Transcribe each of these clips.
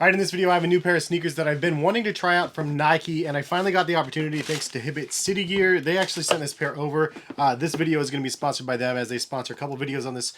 Alright, in this video I have a new pair of sneakers that I've been wanting to try out from Nike, and I finally got the opportunity thanks to Hibbett City Gear. They actually sent this pair over. This video is going to be sponsored by them, as they sponsor a couple videos on this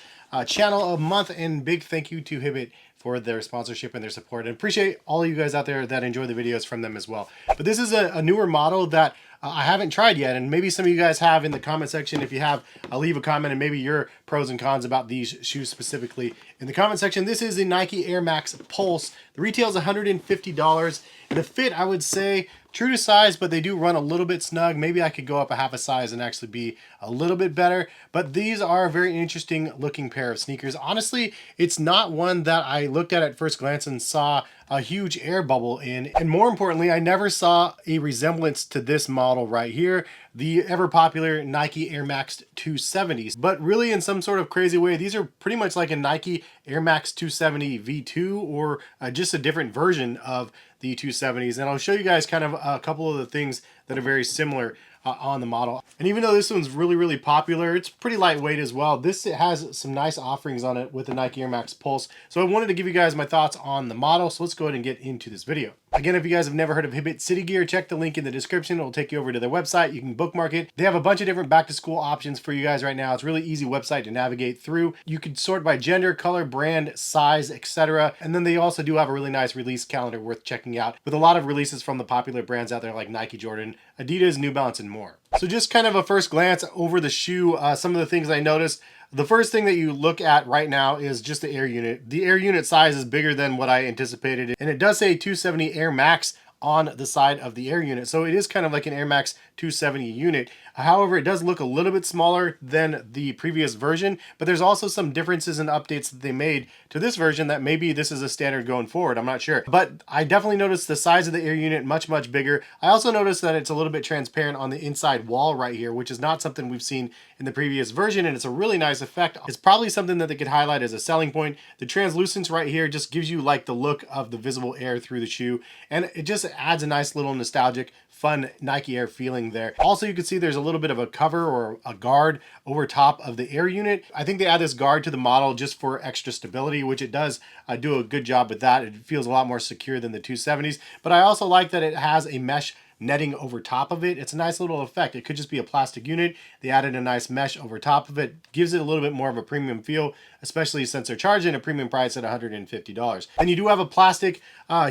channel a month, and big thank you to Hibbett for their sponsorship and their support, and appreciate all of you guys out there that enjoy the videos from them as well. But this is a newer model that I haven't tried yet, and maybe some of you guys have. In the comment section. If you have, leave a comment and maybe your pros and cons about these shoes specifically in the comment section. This is the Nike Air Max Pulse. The retail is $150, and the fit, I would say, true to size, but they do run a little bit snug. Maybe I could go up a half a size and actually be a little bit better, but these are a very interesting looking pair of sneakers. Honestly, it's not one that I looked at first glance and saw a huge air bubble in, and more importantly, I never saw a resemblance to this model right here, the ever popular Nike Air Max 270s. But really, in some sort of crazy way, these are pretty much like a Nike Air Max 270 V2, or just a different version of the 270s. And I'll show you guys kind of a couple of the things that are very similar on the model. And even though this one's really popular, it's pretty lightweight as well. This has some nice offerings on it with the Nike Air Max Pulse. So I wanted to give you guys my thoughts on the model. So let's go ahead and get into this video. Again, if you guys have never heard of Hibbett City Gear, check the link in the description. It'll take you over to their website. You can bookmark it. They have a bunch of different back to school options for you guys right now. It's a really easy website to navigate through. You can sort by gender, color, brand, size, etc. And then they also do have a really nice release calendar worth checking out, with a lot of releases from the popular brands out there like Nike, Jordan, Adidas, New Balance, and more. So just kind of a first glance over the shoe, some of the things I noticed. The first thing that you look at right now is just the air unit. The air unit size is bigger than what I anticipated, and it does say 270 Air Max on the side of the air unit. So it is kind of like an Air Max 270 unit. However, it does look a little bit smaller than the previous version, but there's also some differences and updates that they made to this version that maybe this is a standard going forward. I'm not sure. But I definitely noticed the size of the air unit much bigger. I also noticed that it's a little bit transparent on the inside wall right here, which is not something we've seen in the previous version, and it's a really nice effect. It's probably something that they could highlight as a selling point. The translucence right here just gives you like the look of the visible air through the shoe, and it just adds a nice little nostalgic, fun Nike Air feeling there. Also, you can see there's a little bit of a cover or a guard over top of the air unit. I think they add this guard to the model just for extra stability, which it does do a good job with that. It feels a lot more secure than the 270s, but I also like that it has a mesh netting over top of it. It's a nice little effect. It could just be a plastic unit. They added a nice mesh over top of it. Gives it a little bit more of a premium feel, especially since they're charging a premium price at $150. And you do have a plastic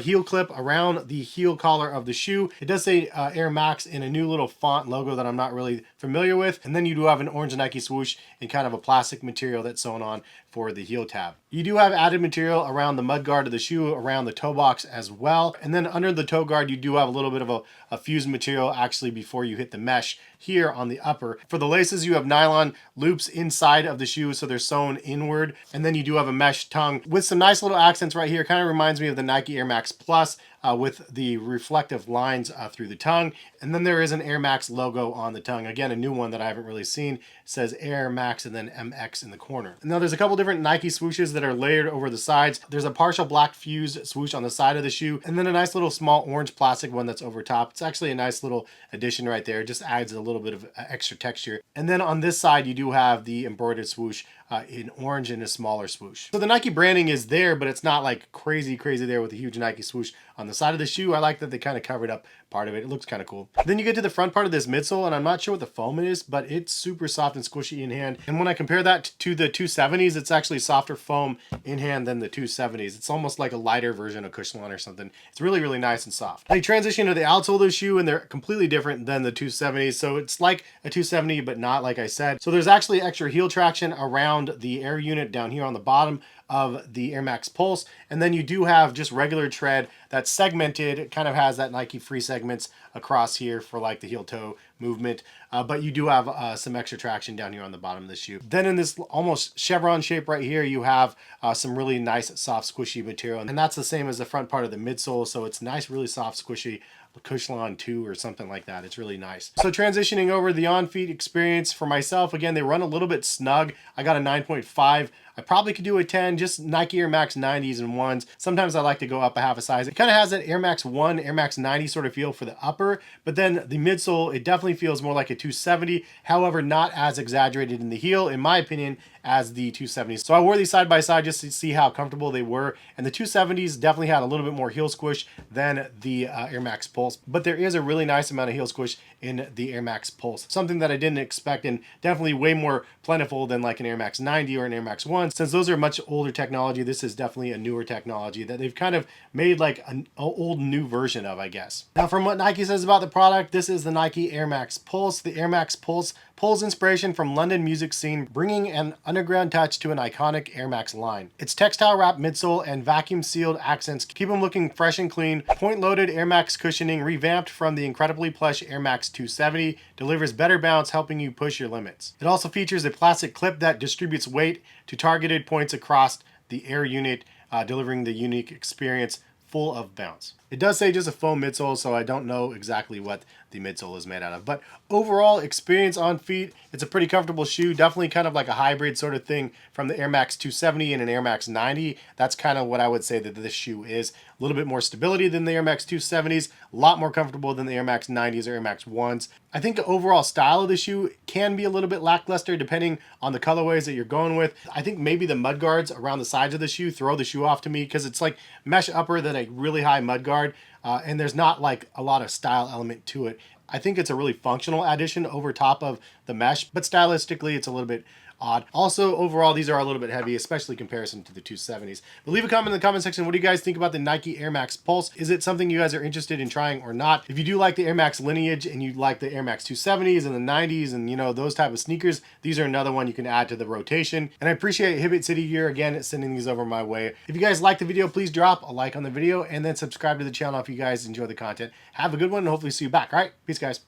heel clip around the heel collar of the shoe. It does say Air Max in a new little font logo that I'm not really familiar with. And then you do have an orange Nike swoosh in kind of a plastic material that's sewn on for the heel tab. You do have added material around the mud guard of the shoe, around the toe box as well. And then under the toe guard, you do have a little bit of a fused material actually before you hit the mesh here on the upper. For the laces, you have nylon loops inside of the shoe, so they're sewn inward. And then you do have a mesh tongue with some nice little accents right here. Kind of reminds me of the Nike Air Max Plus with the reflective lines through the tongue. And then there is an Air Max logo on the tongue. Again, a new one that I haven't really seen. It says Air Max and then MX in the corner. And now there's a couple different Nike swooshes that are layered over the sides. There's a partial black fused swoosh on the side of the shoe, and then a nice little small orange plastic one that's over top. It's actually a nice little addition right there. It just adds a little bit of extra texture. And then on this side, you do have the embroidered swoosh in orange and a smaller swoosh. So the Nike branding is there, but it's not like crazy there with a huge Nike swoosh on the side of the shoe. I like that they kind of covered up part of it. It looks kind of cool. Then you get to the front part of this midsole, and I'm not sure what the foam is, but it's super soft and squishy in hand. And when I compare that to the 270s, it's actually softer foam in hand than the 270s. It's almost like a lighter version of Cushlon or something. It's really nice and soft. They transition to the outsole of the shoe, and they're completely different than the 270s. So it's like a 270, but not, like I said. So there's actually extra heel traction around the air unit down here on the bottom of the Air Max Pulse. And then you do have just regular tread that's segmented. It kind of has that Nike free segments across here for like the heel toe movement. But you do have some extra traction down here on the bottom of the shoe. Then in this almost chevron shape right here, you have some really nice soft squishy material. And that's the same as the front part of the midsole. So it's nice, really soft, squishy. Cushlon 2 or something like that. It's really nice. So transitioning over the on-feet experience for myself, again, they run a little bit snug. I got a 9.5 I probably could do a 10, just Nike Air Max 90s and 1s. Sometimes I like to go up a half a size. It kind of has that Air Max 1, Air Max 90 sort of feel for the upper, but then the midsole, it definitely feels more like a 270. However, not as exaggerated in the heel, in my opinion, as the 270s. So I wore these side by side just to see how comfortable they were. And the 270s definitely had a little bit more heel squish than the Air Max Pulse. But there is a really nice amount of heel squish in the Air Max Pulse. Something that I didn't expect, and definitely way more plentiful than like an Air Max 90 or an Air Max 1. Since those are much older technology, this is definitely a newer technology that they've kind of made like an old new version of, I guess. Now from what Nike says about the product, this is the Nike Air Max Pulse. The Air Max Pulse pulls inspiration from London music scene, bringing an underground touch to an iconic Air Max line. Its textile wrapped midsole and vacuum sealed accents keep them looking fresh and clean. Point loaded Air Max cushioning, revamped from the incredibly plush Air Max 270, delivers better bounce, helping you push your limits. It also features a plastic clip that distributes weight to targeted points across the Air unit, delivering the unique experience full of bounce. It does say just a foam midsole, so I don't know exactly what the midsole is made out of. But overall experience on feet, it's a pretty comfortable shoe. Definitely kind of like a hybrid sort of thing from the Air Max 270 and an Air Max 90. That's kind of what I would say that this shoe is. A little bit more stability than the Air Max 270s, a lot more comfortable than the Air Max 90s or Air Max 1s. I think the overall style of the shoe can be a little bit lackluster depending on the colorways that you're going with. I think maybe the mud guards around the sides of the shoe throw the shoe off to me because it's like mesh upper than a really high mud guard. And there's not like a lot of style element to it. I think it's a really functional addition over top of the mesh, but stylistically it's a little bit odd. Also, overall, these are a little bit heavy, especially in comparison to the 270s. But leave a comment in the comment section. What do you guys think about the Nike Air Max Pulse? Is it something you guys are interested in trying or not? If you do like the Air Max lineage and you like the Air Max 270s and the 90s and, you know, those type of sneakers, these are another one you can add to the rotation. And I appreciate Hibbett City Gear, again, sending these over my way. If you guys like the video, please drop a like on the video and then subscribe to the channel if you guys enjoy the content. Have a good one and hopefully see you back. All right, peace, guys.